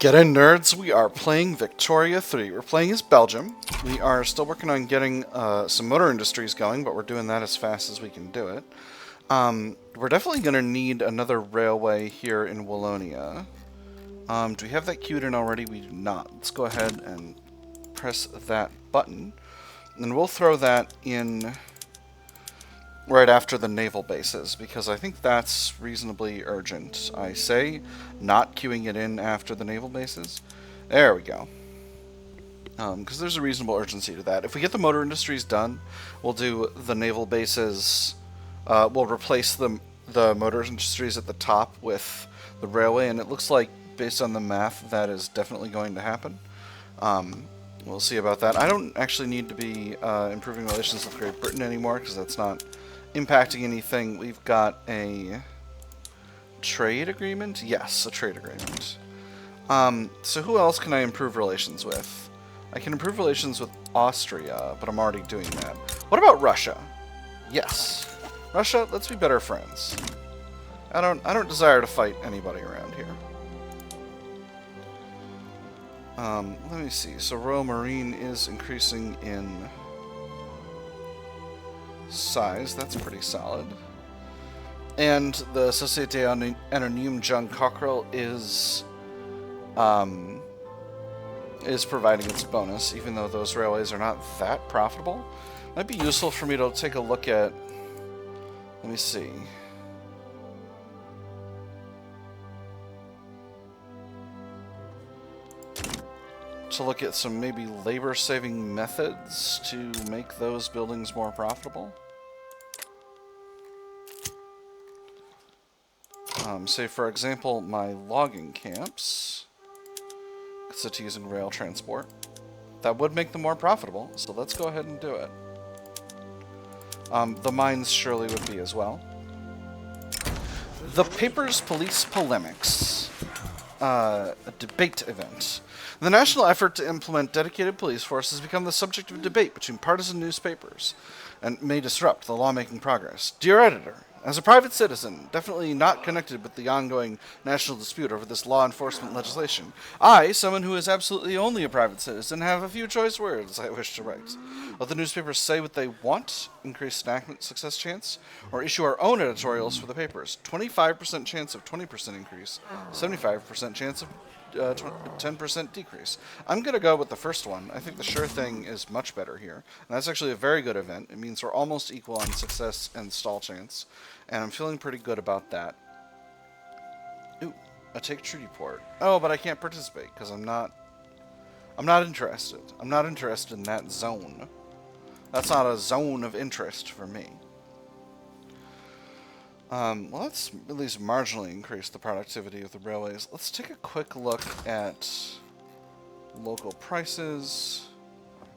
Get in, nerds! We are playing Victoria 3. We're playing as Belgium. We are still working on getting some motor industries going, but we're doing that as fast as we can do it. We're definitely going to need another railway here in Wallonia. Do we have that queued in already? We do not. Let's go ahead and press that button. And we'll throw that in right after the naval bases, because I think that's reasonably urgent. I say not queuing it in after the naval bases. There we go. Because there's a reasonable urgency to that. If we get the motor industries done, we'll do the naval bases. We'll replace the motor industries at the top with the railway, and it looks like, based on the math, that is definitely going to happen. We'll see about that. I don't actually need to be improving relations with Great Britain anymore, because that's not impacting anything. We've got a trade agreement? Yes, a trade agreement. So who else can I improve relations with? I can improve relations with Austria, but I'm already doing that. What about Russia? Yes. Russia, let's be better friends. I don't desire to fight anybody around here. Let me see. So Royal Marine is increasing in size. That's pretty solid. And the Société Anonyme John Cockerell is providing its bonus, even though those railways are not that profitable. Might be useful for me to take a look at. Let me see. To look at some maybe labor-saving methods to make those buildings more profitable. Say, for example, my logging camps, cities and rail transport. That would make them more profitable, so let's go ahead and do it. The mines surely would be as well. The Papers Police Polemics. A debate event. The national effort to implement dedicated police force has become the subject of debate between partisan newspapers and may disrupt the lawmaking progress. Dear editor, as a private citizen, definitely not connected with the ongoing national dispute over this law enforcement legislation, I, someone who is absolutely only a private citizen, have a few choice words I wish to write. Let the newspapers say what they want, increase enactment success chance, or issue our own editorials for the papers. 25% chance of 20% increase, 75% chance of 10% decrease. I'm going to go with the first one. I think the sure thing is much better here. And that's actually a very good event. It means we're almost equal on success and stall chance. And I'm feeling pretty good about that. Ooh, a take treaty port. Oh, but I can't participate because I'm not interested. I'm not interested in that zone. That's not a zone of interest for me. Well, let's at least marginally increase the productivity of the railways. Let's take a quick look at local prices.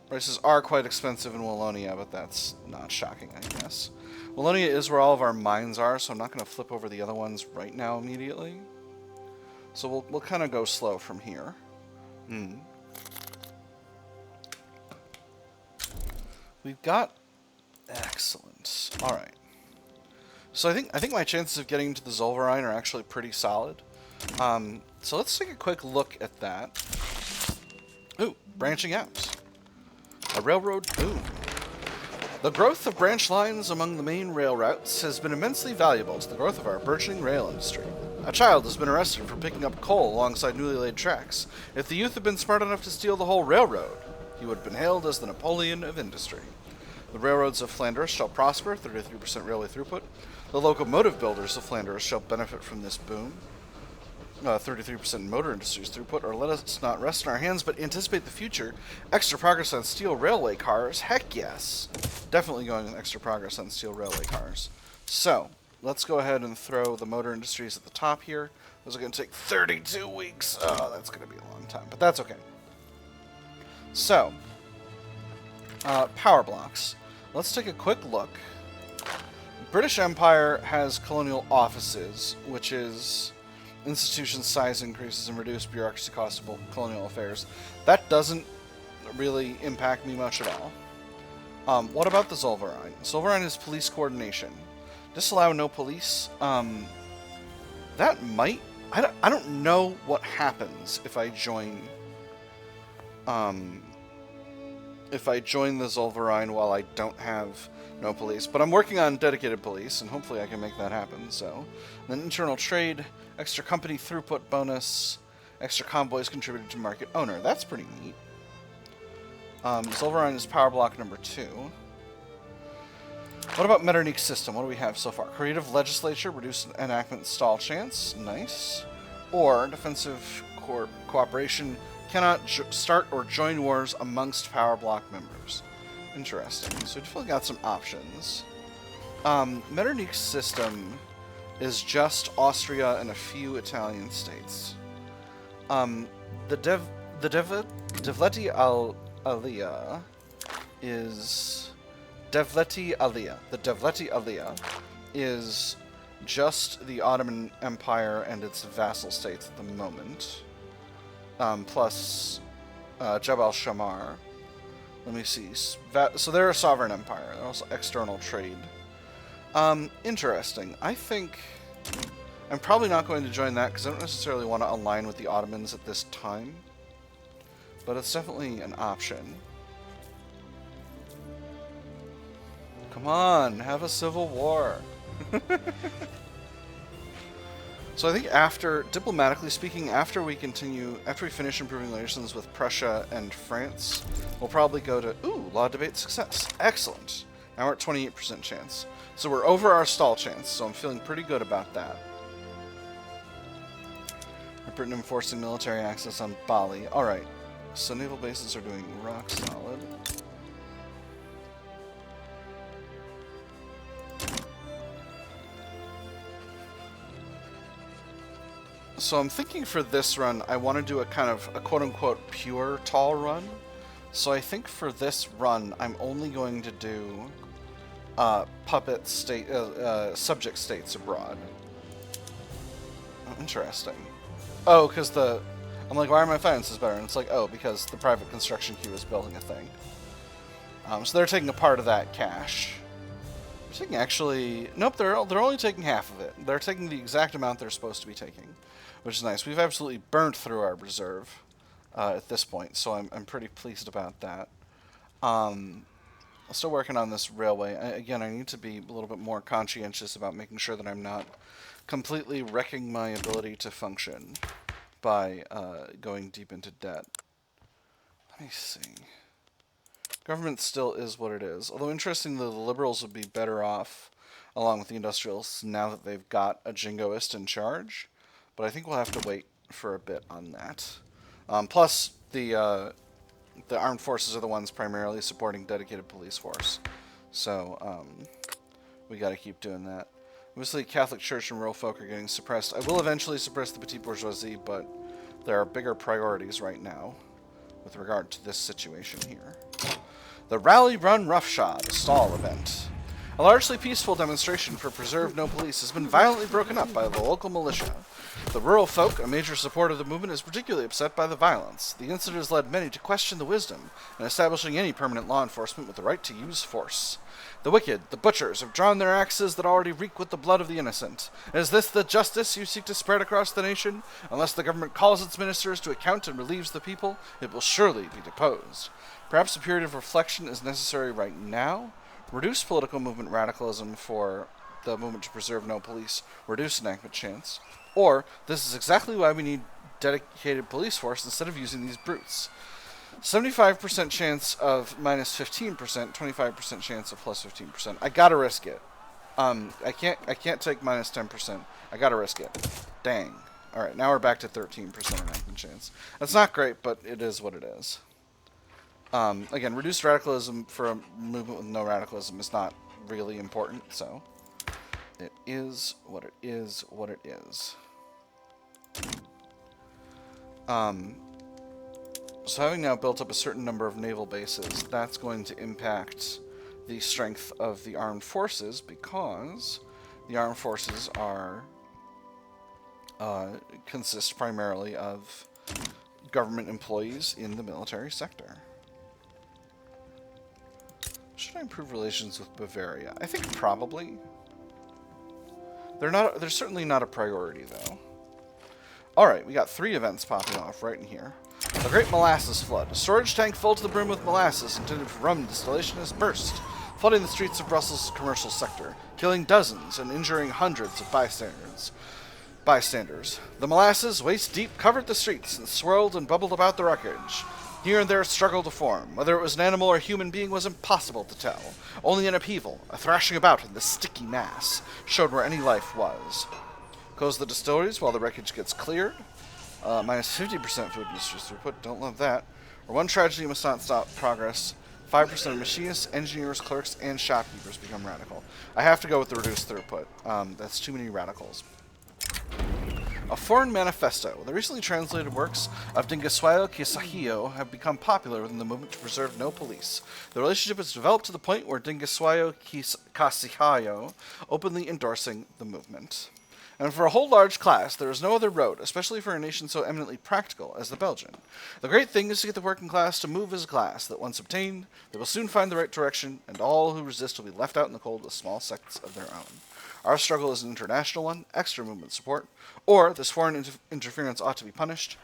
Prices are quite expensive in Wallonia, but that's not shocking, I guess. Wallonia is where all of our mines are, so I'm not going to flip over the other ones right now immediately. So we'll kind of go slow from here. We've got excellent. All right. So I think my chances of getting to the Zollverein are actually pretty solid. So let's take a quick look at that. Ooh, branching out. A railroad boom. The growth of branch lines among the main rail routes has been immensely valuable to the growth of our burgeoning rail industry. A child has been arrested for picking up coal alongside newly laid tracks. If the youth had been smart enough to steal the whole railroad, he would have been hailed as the Napoleon of industry. The railroads of Flanders shall prosper, 33% railway throughput. The locomotive builders of Flanders shall benefit from this boom, 33% motor industries throughput, or let us not rest on our hands but anticipate the future. Extra progress on steel railway cars, heck yes. Definitely going with extra progress on steel railway cars. So, let's go ahead and throw the motor industries at the top here. Those are going to take 32 weeks. Oh, that's going to be a long time, but that's okay. So, power blocks. Let's take a quick look. British Empire has colonial offices, which is institution size increases and reduced bureaucracy costs of colonial affairs. That doesn't really impact me much at all. What about the Zollverein? Zollverein is police coordination. Disallow no police. That might I don't know what happens if I join the Zollverein while I don't have no police. But I'm working on dedicated police, and hopefully I can make that happen. So, then internal trade, extra company throughput bonus, extra convoys contributed to market owner. That's pretty neat. Zollverein is power block number 2. What about Metternich system? What do we have so far? Creative legislature, reduce enactment stall chance. Nice. Or defensive cooperation, cannot start or join wars amongst power block members. Interesting. So we've definitely got some options. Metternich system is just Austria and a few Italian states. The Devleti Alia is... Devleti Alia. The Devleti Alia is just the Ottoman Empire and its vassal states at the moment. Plus Jebel Shamar. Let me see. So they're a sovereign empire. They're also external trade. Interesting. I think I'm probably not going to join that because I don't necessarily want to align with the Ottomans at this time. But it's definitely an option. Come on, have a civil war. So I think diplomatically speaking, after we finish improving relations with Prussia and France, we'll probably go to, law debate success. Excellent. Now we're at 28% chance. So we're over our stall chance, so I'm feeling pretty good about that. Britain enforcing military access on Bali. Alright, so naval bases are doing rock solid. So I'm thinking for this run, I want to do a kind of a quote-unquote pure tall run. So I think for this run, I'm only going to do subject states abroad. Oh, interesting. Oh, because I'm like, why are my finances better? And it's like, oh, because the private construction queue is building a thing. So they're taking a part of that cash. They're taking actually... Nope, they're only taking half of it. They're taking the exact amount they're supposed to be taking, which is nice. We've absolutely burnt through our reserve at this point, so I'm pretty pleased about that. I'm still working on this railway. Again, I need to be a little bit more conscientious about making sure that I'm not completely wrecking my ability to function by going deep into debt. Let me see. Government still is what it is. Although, interestingly, the Liberals would be better off, along with the Industrialists, now that they've got a jingoist in charge. But I think we'll have to wait for a bit on that. Plus, the armed forces are the ones primarily supporting dedicated police force. So, we gotta keep doing that. Obviously, Catholic Church and rural folk are getting suppressed. I will eventually suppress the petite bourgeoisie, but there are bigger priorities right now with regard to this situation here. The Rally Run Roughshod, a stall event. A largely peaceful demonstration for preserve no police has been violently broken up by the local militia. The rural folk, a major supporter of the movement, is particularly upset by the violence. The incident has led many to question the wisdom in establishing any permanent law enforcement with the right to use force. The wicked, the butchers, have drawn their axes that already reek with the blood of the innocent. Is this the justice you seek to spread across the nation? Unless the government calls its ministers to account and relieves the people, it will surely be deposed. Perhaps a period of reflection is necessary right now. Reduce political movement radicalism for the movement to preserve no police. Reduce enactment chance. Or, this is exactly why we need dedicated police force instead of using these brutes. 75% chance of minus 15%, 25% chance of plus 15%. I gotta risk it. I can't take minus 10%. I gotta risk it. Dang. Alright, now we're back to 13% enactment chance. That's not great, but it is what it is. Again, reduced radicalism for a movement with no radicalism is not really important, so it is what it is what it is. So having now built up a certain number of naval bases, that's going to impact the strength of the armed forces, because the armed forces are consist primarily of government employees in the military sector. Should I improve relations with Bavaria? I think probably. They're certainly not a priority, though. Alright, we got 3 events popping off right in here. The Great Molasses Flood. A storage tank full to the brim with molasses intended for rum distillation has burst, flooding the streets of Brussels' commercial sector, killing dozens and injuring hundreds of bystanders. The molasses, waist deep, covered the streets and swirled and bubbled about the wreckage. Here and there struggled to form. Whether it was an animal or a human being was impossible to tell. Only an upheaval, a thrashing about in the sticky mass, showed where any life was. Close the distilleries while the wreckage gets cleared. Minus 50% food industry throughput, don't love that. Or one tragedy must not stop progress. 5% of machinists, engineers, clerks, and shopkeepers become radical. I have to go with the reduced throughput. That's too many radicals. A foreign manifesto. The recently translated works of Dingiswayo Kisahio have become popular within the movement to preserve no police. The relationship has developed to the point where Dingiswayo Kisahio openly endorsing the movement. And for a whole large class, there is no other road, especially for a nation so eminently practical as the Belgian. The great thing is to get the working class to move as a class, that once obtained, they will soon find the right direction, and all who resist will be left out in the cold with small sects of their own. Our struggle is an international one, extra movement support, or this foreign interference ought to be punished.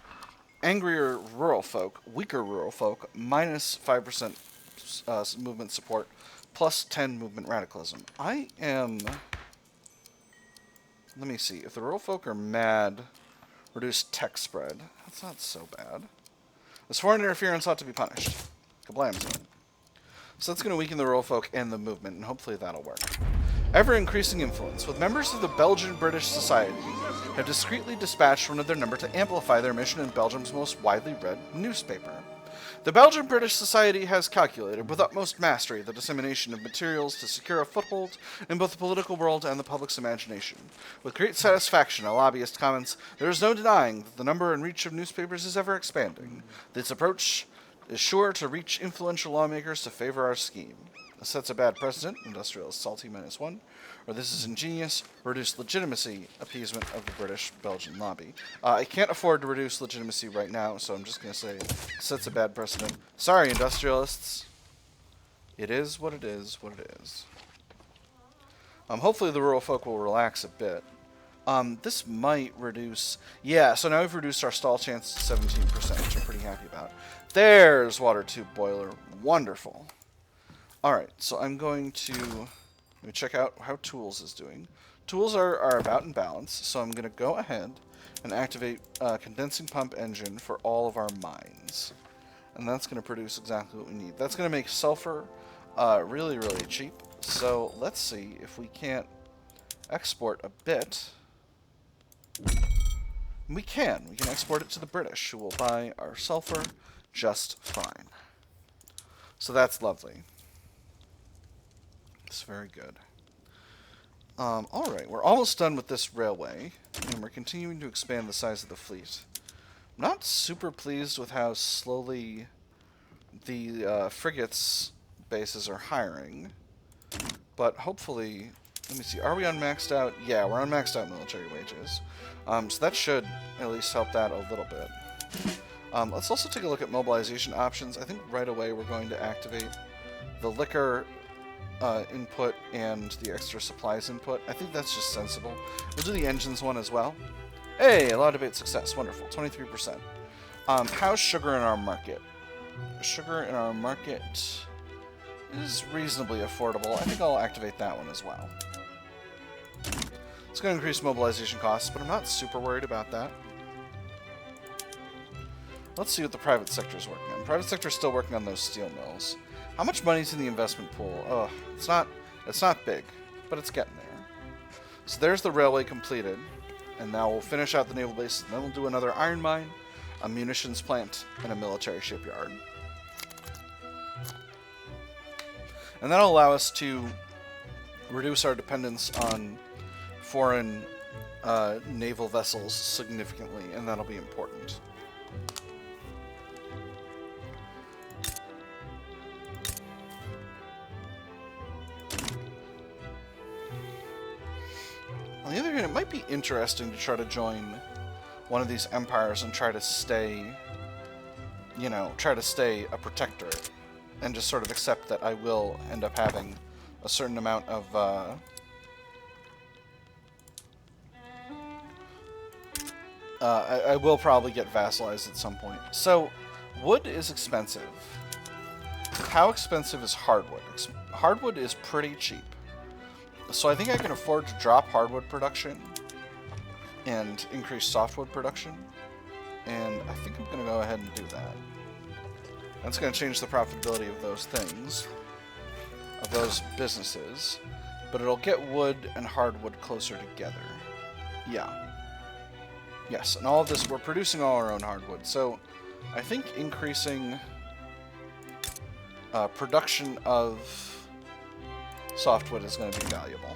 Angrier rural folk, weaker rural folk, minus 5% movement support, plus 10 movement radicalism. I am... Let me see. If the rural folk are mad, reduce tech spread. That's not so bad. This foreign interference ought to be punished. Kablam's. So that's going to weaken the rural folk and the movement, and hopefully that'll work. Ever-increasing influence, with members of the Belgian-British Society have discreetly dispatched one of their number to amplify their mission in Belgium's most widely read newspaper. The Belgian-British Society has calculated with utmost mastery the dissemination of materials to secure a foothold in both the political world and the public's imagination. With great satisfaction, a lobbyist comments, there is no denying that the number and reach of newspapers is ever expanding. This approach is sure to reach influential lawmakers to favor our scheme. This sets a bad precedent, Industrialists salty -1, or this is ingenious, reduce legitimacy, appeasement of the British-Belgian lobby. I can't afford to reduce legitimacy right now, so I'm just going to say, sets a bad precedent. Sorry, Industrialists. It is what it is, what it is. Hopefully the rural folk will relax a bit. This might reduce... Yeah, so now we've reduced our stall chance to 17%, which I'm pretty happy about. There's water tube boiler. Wonderful. Alright, so I'm going to... Let me check out how Tools is doing. Tools are about in balance, so I'm going to go ahead and activate condensing pump engine for all of our mines. And that's going to produce exactly what we need. That's going to make sulfur really, really cheap. So let's see if we can't export a bit. We can. We can export it to the British, who will buy our sulfur just fine. So that's lovely. It's very good. Alright, we're almost done with this railway, and we're continuing to expand the size of the fleet. I'm not super pleased with how slowly the frigates bases are hiring, but hopefully, let me see, are we on maxed out? Yeah, we're on maxed out military wages. So that should at least help that a little bit. Let's also take a look at mobilization options. I think right away we're going to activate the liquor input and the extra supplies input. I think that's just sensible. We'll do the engines one as well. Hey, a lot of debate success. Wonderful. 23%. How's sugar in our market? Sugar in our market is reasonably affordable. I think I'll activate that one as well. It's going to increase mobilization costs, but I'm not super worried about that. Let's see what the private sector is working on. Private sector is still working on those steel mills. How much money's in the investment pool? Oh, it's not big, but it's getting there. So there's the railway completed, and now we'll finish out the naval base, and then we'll do another iron mine, a munitions plant, and a military shipyard. And that'll allow us to reduce our dependence on foreign naval vessels significantly, and that'll be important. On the other hand, it might be interesting to try to join one of these empires and try to stay, you know, try to stay a protectorate, and just sort of accept that I will end up having a certain amount of, I will probably get vassalized at some point. So, wood is expensive. How expensive is hardwood? Hardwood is pretty cheap. So I think I can afford to drop hardwood production and increase softwood production. And I think I'm going to go ahead and do that. That's going to change the profitability of those things, of those businesses. But it'll get wood and hardwood closer together. Yeah. Yes, and all of this, we're producing all our own hardwood. So I think increasing production of softwood is going to be valuable.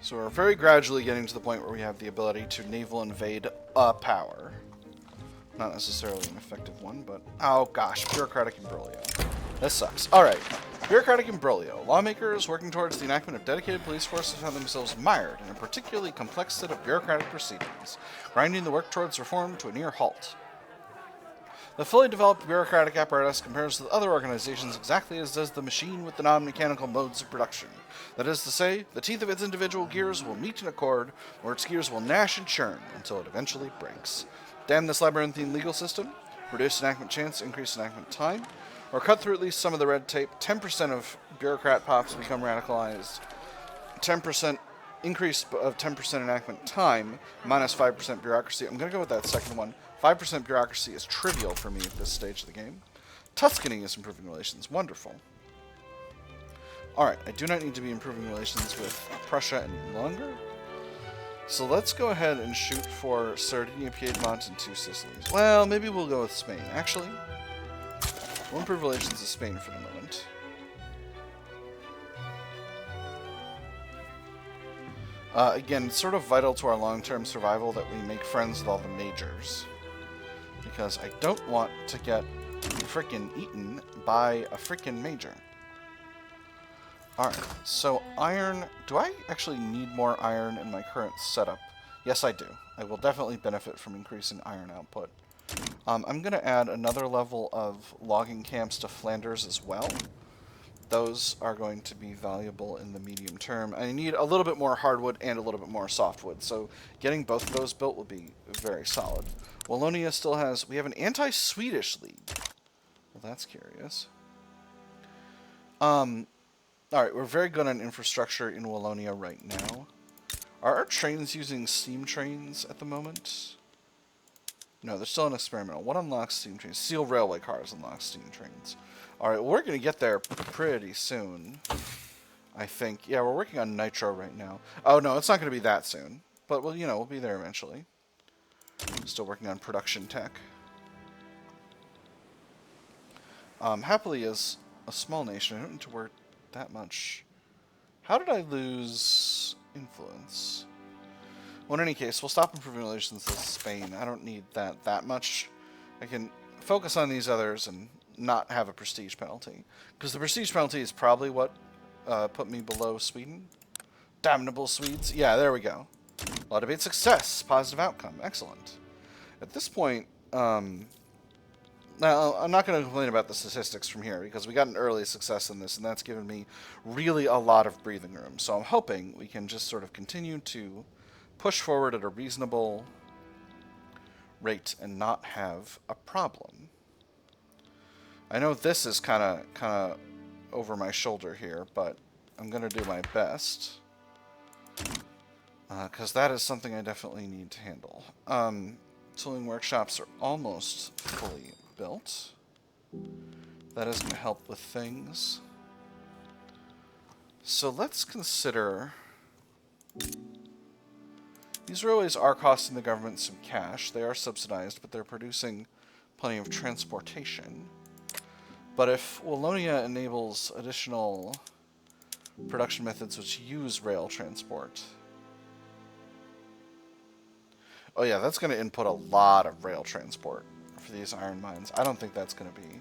So we're very gradually getting to the point where we have the ability to naval invade a power. Not necessarily an effective one, but... Oh gosh, bureaucratic imbroglio. This sucks. Alright. Bureaucratic imbroglio. Lawmakers working towards the enactment of dedicated police forces found themselves mired in a particularly complex set of bureaucratic proceedings, grinding the work towards reform to a near halt. The fully developed bureaucratic apparatus compares with other organizations exactly as does the machine with the non-mechanical modes of production. That is to say, the teeth of its individual gears will meet in a chord, or its gears will gnash and churn until it eventually breaks. Damn this labyrinthine legal system, reduce enactment chance, increase enactment time, or cut through at least some of the red tape. 10% of bureaucrat pops become radicalized. 10% increase of 10% enactment time, minus 5% bureaucracy. I'm going to go with that second one. 5% bureaucracy is trivial for me at this stage of the game. Tuscany is improving relations. Wonderful. Alright, I do not need to be improving relations with Prussia any longer. So let's go ahead and shoot for Sardinia, Piedmont, and 2 Sicilies. Well, maybe we'll go with Spain. Actually, we'll improve relations with Spain for the moment. Again, it's sort of vital to our long-term survival that we make friends with all the majors. Because I don't want to get frickin' eaten by a frickin' major. Alright, so iron... Do I actually need more iron in my current setup? Yes, I do. I will definitely benefit from increasing iron output. I'm going to add another level of logging camps to Flanders as well. Those are going to be valuable in the medium term. I need a little bit more hardwood and a little bit more softwood, so getting both of those built will be very solid. Wallonia still has... We have an anti-Swedish league. Well, that's curious. Alright, we're very good on infrastructure in Wallonia right now. Are our trains using steam trains at the moment? No, they're still in experimental. What unlocks steam trains? Steel railway cars unlock steam trains. Alright, we're going to get there pretty soon, I think. Yeah, we're working on nitro right now. Oh, no, it's not going to be that soon. But, well, you know, we'll be there eventually. Still working on production tech. Happily, as a small nation, I don't need to work that much. How did I lose influence? Well, in any case, we'll stop improving relations with Spain. I don't need that much. I can focus on these others and not have a prestige penalty. Because the prestige penalty is probably what put me below Sweden. Damnable Swedes. Yeah, there we go. A lot of it success. Positive outcome. Excellent. At this point, now, I'm not going to complain about the statistics from here, because we got an early success in this, and that's given me really a lot of breathing room. So I'm hoping we can just sort of continue to push forward at a reasonable rate and not have a problem. I know this is kind of over my shoulder here, but I'm going to do my best, because that is something I definitely need to handle. Tooling workshops are almost fully built. That is going to help with things. So let's consider... These railways are costing the government some cash. They are subsidized, but they're producing plenty of transportation. But if Wallonia enables additional production methods which use rail transport... Oh yeah, that's going to input a lot of rail transport for these iron mines. I don't think that's going to be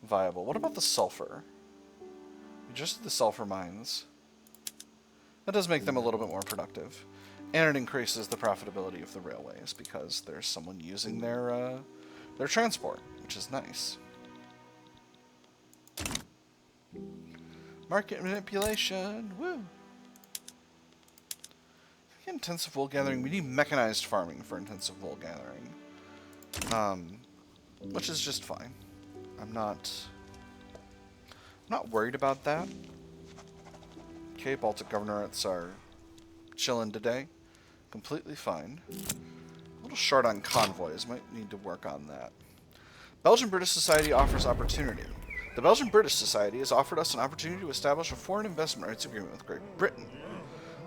viable. What about the sulfur? Just the sulfur mines. That does make them a little bit more productive. And it increases the profitability of the railways because there's someone using their transport. which is nice. Market manipulation, woo! Intensive wool gathering. We need mechanized farming for intensive wool gathering, which is just fine. I'm not worried about that. Okay, Baltic governorates are chilling today. Completely fine. A little short on convoys. Might need to work on that. Belgian-British Society offers opportunity. The Belgian-British Society has offered us an opportunity to establish a foreign investment rights agreement with Great Britain.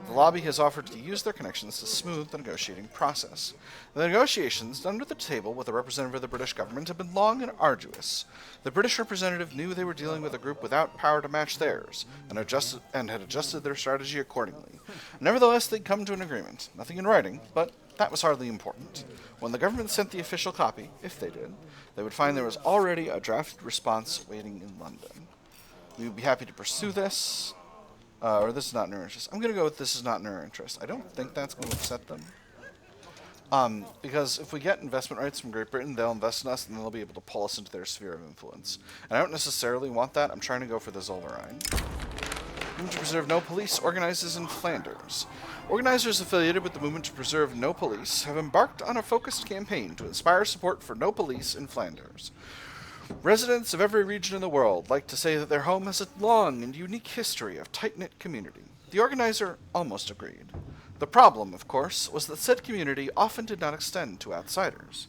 The lobby has offered to use their connections to smooth the negotiating process. The negotiations, done at the table with a representative of the British government, have been long and arduous. The British representative knew they were dealing with a group without power to match theirs, and had adjusted their strategy accordingly. Nevertheless, they'd come to an agreement. Nothing in writing, but that was hardly important. When the government sent the official copy, if they did, they would find there was already a drafted response waiting in London. We would be happy to pursue this. Or this is not in our interest. I'm going to go with this is not in our interest. I don't think that's going to upset them. Because if we get investment rights from Great Britain, they'll invest in us and they'll be able to pull us into their sphere of influence. And I don't necessarily want that. I'm trying to go for the Zollverein. Movement to Preserve No Police organizes in Flanders. Organizers affiliated with the Movement to Preserve No Police have embarked on a focused campaign to inspire support for no police in Flanders. Residents of every region in the world like to say that their home has a long and unique history of tight-knit community. The organizer almost agreed. The problem, of course, was that said community often did not extend to outsiders.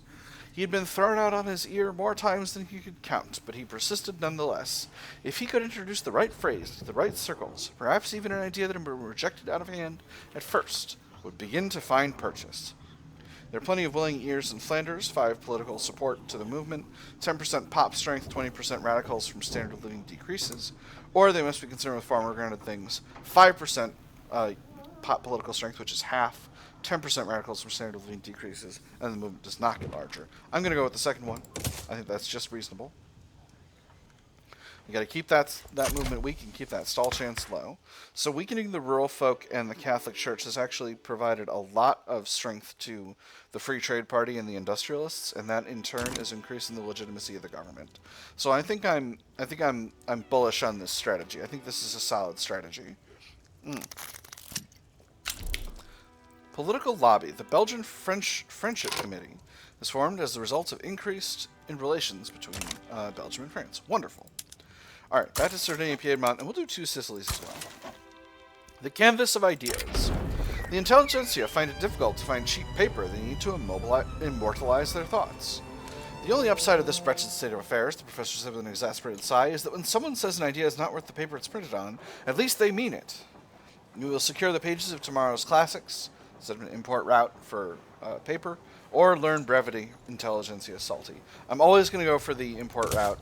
He had been thrown out on his ear more times than he could count, but he persisted nonetheless. If he could introduce the right phrase to the right circles, perhaps even an idea that had been rejected out of hand at first would begin to find purchase. There are plenty of willing ears in Flanders, 5 political support to the movement, 10% pop strength, 20% radicals from standard of living decreases, or they must be concerned with far more grounded things, 5% pop political strength, which is half, 10% radicals from standard of living decreases, and the movement does not get larger. I'm going to go with the second one. I think that's just reasonable. We got to keep that movement weak and keep that stall chance low. So weakening the rural folk and the Catholic Church has actually provided a lot of strength to the Free Trade Party and the Industrialists, and that in turn is increasing the legitimacy of the government. So I think I'm bullish on this strategy. I think this is a solid strategy. Political lobby. The Belgian Friendship Committee is formed as the result of increased in relations between Belgium and France. Wonderful. Alright, back to Sardinia and Piedmont, and we'll do 2 Sicilies as well. The canvas of ideas. The intelligentsia find it difficult to find cheap paper they need to immortalize their thoughts. The only upside of this wretched state of affairs, the professor said with an exasperated sigh, is that when someone says an idea is not worth the paper it's printed on, at least they mean it. We will secure the pages of tomorrow's classics, instead of an import route for paper, or learn brevity, intelligentsia salty. I'm always going to go for the import route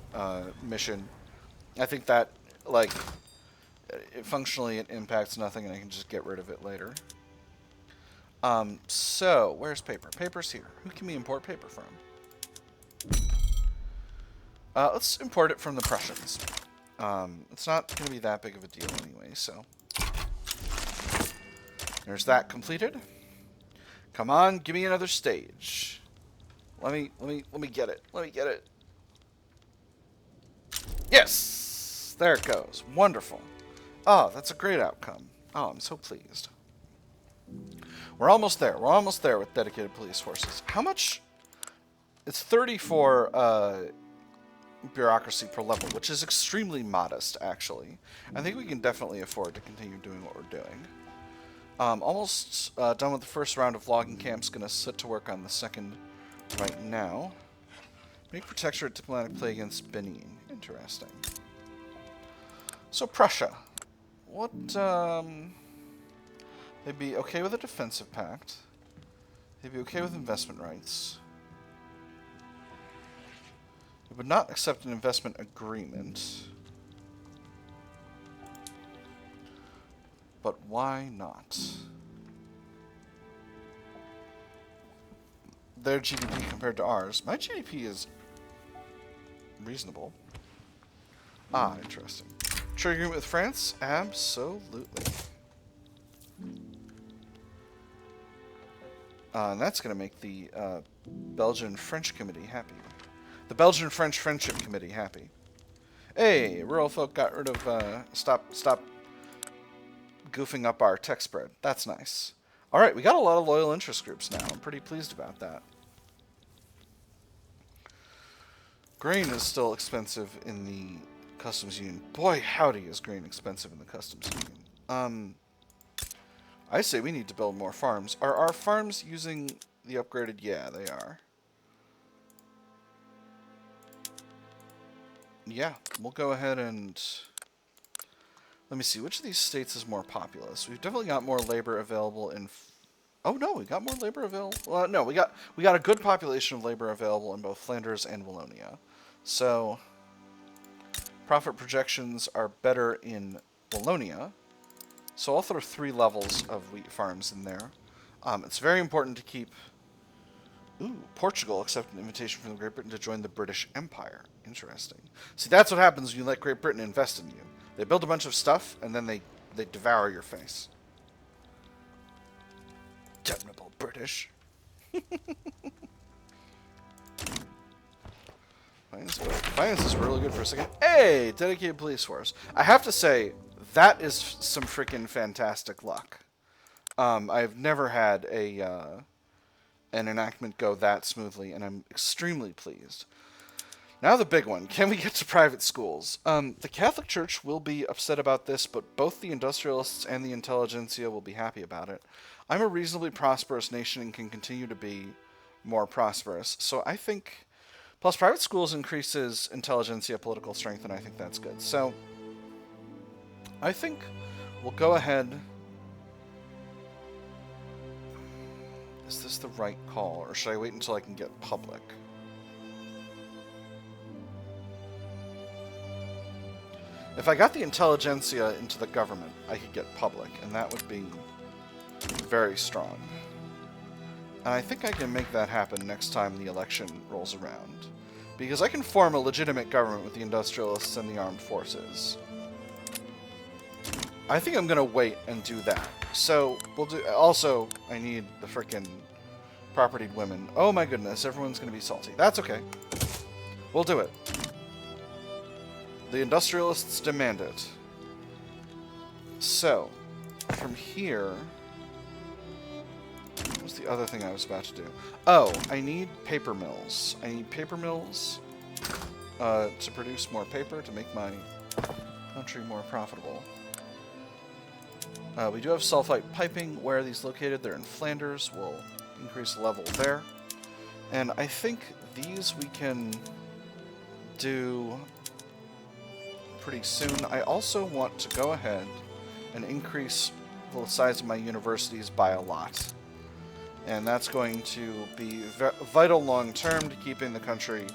mission. I think that, like, functionally it impacts nothing and I can just get rid of it later. So, where's paper? Paper's here. Who can we import paper from? Let's import it from the Prussians. It's not going to be that big of a deal anyway, so. There's that completed. Come on, give me another stage. Let me get it. Let me get it. Yes! There it goes. Wonderful. Oh, that's a great outcome. Oh, I'm so pleased. We're almost there. We're almost there with dedicated police forces. How much? It's 34 bureaucracy per level, which is extremely modest, actually. I think we can definitely afford to continue doing what we're doing. Almost done with the first round of logging camps. Going to sit to work on the second right now. Make protectorate diplomatic play against Benin. Interesting. So Prussia. What, they'd be okay with a defensive pact. They'd be okay with investment rights. They would not accept an investment agreement. But why not? Their GDP compared to ours. My GDP is reasonable. Ah, interesting. Trade agreement with France? Absolutely. And that's going to make the Belgian French committee happy. The Belgian-French Friendship Committee happy. Hey, rural folk got rid of, stop goofing up our tech spread. That's nice. Alright, we got a lot of loyal interest groups now. I'm pretty pleased about that. Grain is still expensive in the customs union. Boy, howdy is grain expensive in the customs union. I say we need to build more farms. Are our farms using the upgraded? Yeah, they are. Yeah, we'll go ahead and... Let me see, which of these states is more populous? We've definitely got more labor available in... Oh no, we got more labor available... Well, no, we got a good population of labor available in both Flanders and Wallonia. So, profit projections are better in Wallonia. So I'll throw 3 levels of wheat farms in there. It's very important to keep... Ooh, Portugal accepted an invitation from Great Britain to join the British Empire. Interesting. See, that's what happens when you let Great Britain invest in you. They build a bunch of stuff, and then they devour your face. Damnable British. Finance is really good for a second. Hey, dedicated police force. I have to say, that is some freaking fantastic luck. I've never had an enactment go that smoothly, and I'm extremely pleased. Now the big one. Can we get to private schools? The Catholic Church will be upset about this, but both the Industrialists and the intelligentsia will be happy about it. I'm a reasonably prosperous nation and can continue to be more prosperous. So I think... Plus, private schools increases intelligentsia political strength, and I think that's good. So, I think we'll go ahead... Is this the right call, or should I wait until I can get public? If I got the intelligentsia into the government, I could get public, and that would be very strong. And I think I can make that happen next time the election rolls around. Because I can form a legitimate government with the Industrialists and the armed forces. I think I'm going to wait and do that. So, we'll do... Also, I need the frickin' Propertied Women. Oh my goodness, everyone's going to be salty. That's okay. We'll do it. The Industrialists demand it. So, from here... What was the other thing I was about to do? Oh, I need paper mills. I need paper mills to produce more paper to make my country more profitable. We do have sulfite piping. Where are these located? They're in Flanders. We'll increase the level there. And I think these we can do pretty soon. I also want to go ahead and increase the size of my universities by a lot. And that's going to be vital long-term to keeping the country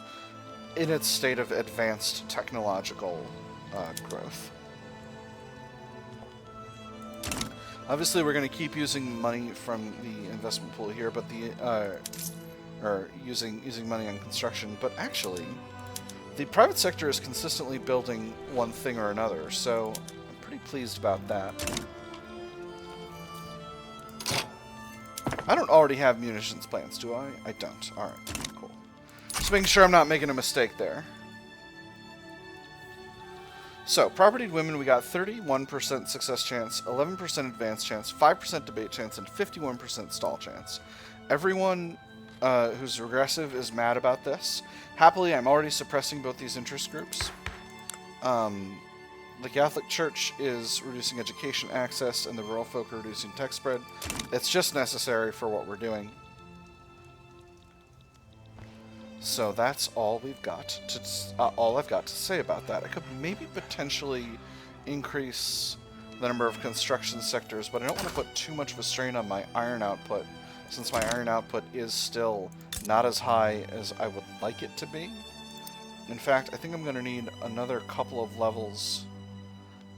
in its state of advanced technological growth. Obviously, we're going to keep using money from the investment pool here, but using money on construction. But actually, the private sector is consistently building one thing or another, so I'm pretty pleased about that. I don't already have munitions plants, do I? I don't. Alright, cool. Just making sure I'm not making a mistake there. So, Propertied Women, we got 31% success chance, 11% advance chance, 5% debate chance, and 51% stall chance. Everyone who's regressive is mad about this. Happily, I'm already suppressing both these interest groups. The Catholic Church is reducing education access, and the rural folk are reducing tech spread. It's just necessary for what we're doing. So that's all we've got to all I've got to say about that. I could maybe potentially increase the number of construction sectors, but I don't want to put too much of a strain on my iron output, since my iron output is still not as high as I would like it to be. In fact, I think I'm going to need another couple of levels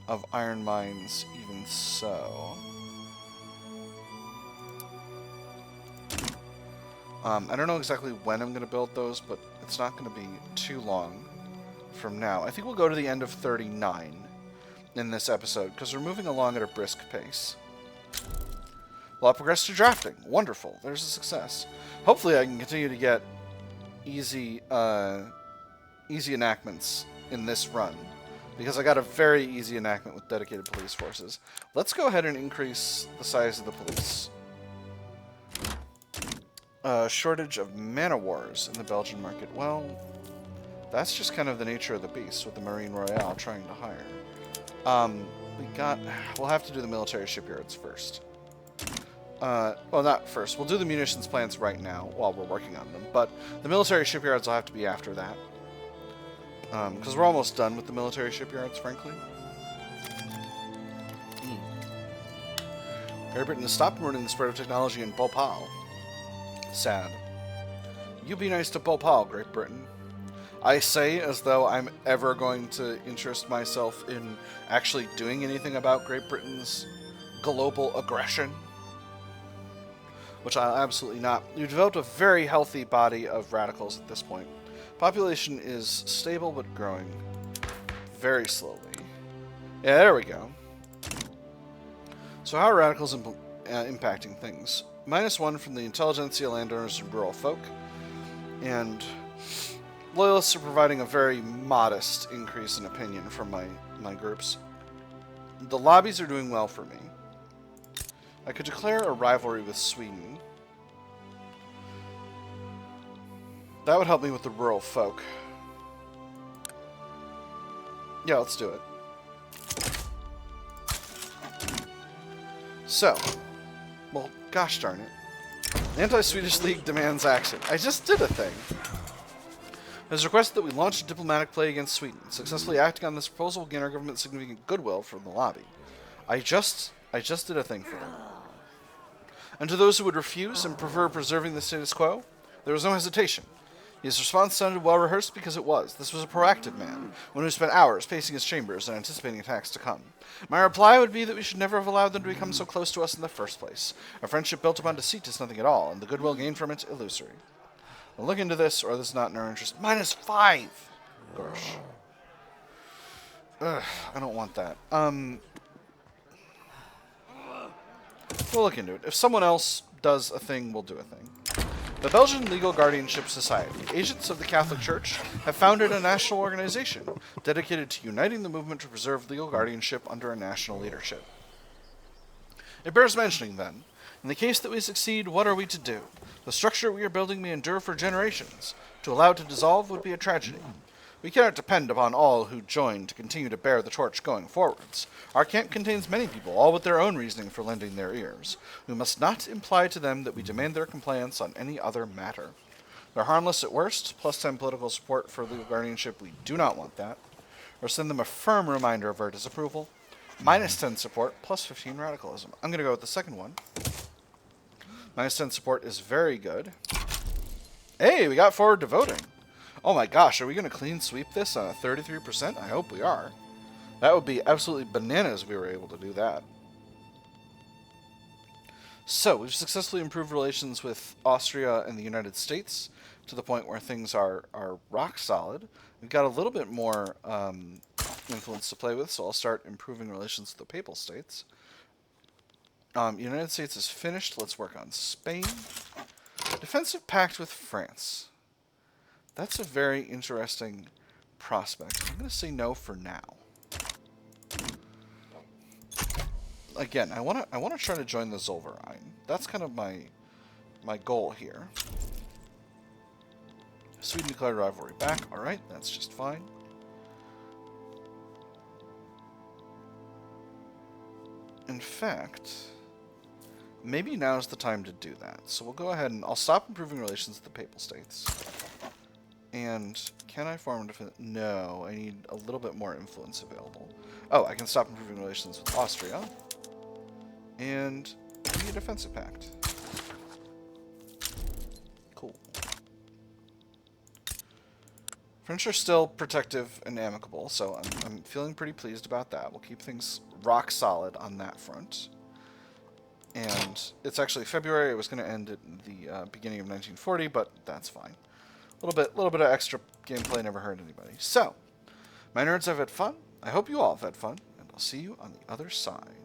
of iron mines, even so. I don't know exactly when I'm going to build those, but it's not going to be too long from now. I think we'll go to the end of 39 in this episode, because we're moving along at a brisk pace. Well, I'll progress to drafting. Wonderful. There's a success. Hopefully I can continue to get easy easy enactments in this run, because I got a very easy enactment with dedicated police forces. Let's go ahead and increase the size of the police. Shortage of man-o-wars in the Belgian market. Well, that's just kind of the nature of the beast with the Marine Royale trying to hire. We'll have to do the military shipyards first. Well, not first. We'll do the munitions plants right now while we're working on them, but the military shipyards will have to be after that. Because we're almost done with the military shipyards, frankly. Great Britain has stopped promoting the spread of technology in Bhopal. Sad. You be nice to Bhopal, Great Britain. I say as though I'm ever going to interest myself in actually doing anything about Great Britain's global aggression. Which I'll absolutely not. You've developed a very healthy body of radicals at this point. Population is stable but growing very slowly. Yeah, there we go. So how are radicals impacting things? -1 from the intelligentsia, landowners, and rural folk. And loyalists are providing a very modest increase in opinion from my groups. The lobbies are doing well for me. I could declare a rivalry with Sweden. That would help me with the rural folk. Yeah, let's do it. So, well, gosh darn it. The Anti-Swedish League demands action. I just did a thing. It has requested that we launch a diplomatic play against Sweden. Successfully acting on this proposal will gain our government significant goodwill from the lobby. I just did a thing for them. And to those who would refuse and prefer preserving the status quo, there was no hesitation. His response sounded well rehearsed because it was. This was a proactive man, one who spent hours pacing his chambers and anticipating attacks to come. My reply would be that we should never have allowed them to become so close to us in the first place. A friendship built upon deceit is nothing at all, and the goodwill gained from it illusory. Now look into this, or this is not in our interest. -5! Gosh. Ugh, I don't want that. We'll look into it. If someone else does a thing, we'll do a thing. The Belgian Legal Guardianship Society, agents of the Catholic Church, have founded a national organization dedicated to uniting the movement to preserve legal guardianship under a national leadership. It bears mentioning, then, in the case that we succeed, what are we to do? The structure we are building may endure for generations. To allow it to dissolve would be a tragedy. We cannot depend upon all who join to continue to bear the torch going forwards. Our camp contains many people, all with their own reasoning for lending their ears. We must not imply to them that we demand their compliance on any other matter. They're harmless at worst, +10 political support for legal guardianship, we do not want that. Or send them a firm reminder of our disapproval. -10 support, +15 radicalism. I'm going to go with the second one. -10 support is very good. Hey, we got forward to voting. Oh my gosh, are we going to clean sweep this on a 33%? I hope we are. That would be absolutely bananas if we were able to do that. So, we've successfully improved relations with Austria and the United States to the point where things are rock solid. We've got a little bit more influence to play with, so I'll start improving relations with the Papal States. United States is finished. Let's work on Spain. Defensive pact with France. That's a very interesting prospect. I'm going to say no for now. Again, I want to try to join the Zollverein. That's kind of my goal here. Sweden declared rivalry back. All right, that's just fine. In fact, maybe now's the time to do that. So we'll go ahead and I'll stop improving relations with the Papal States. And can I form a defense? No, I need a little bit more influence available. Oh, I can stop improving relations with Austria. And be a defensive pact. Cool. French are still protective and amicable, so I'm feeling pretty pleased about that. We'll keep things rock solid on that front. And it's actually February. It was going to end at the beginning of 1940, but that's fine. A little bit of extra gameplay never hurt anybody. So, my nerds have had fun. I hope you all have had fun, and I'll see you on the other side.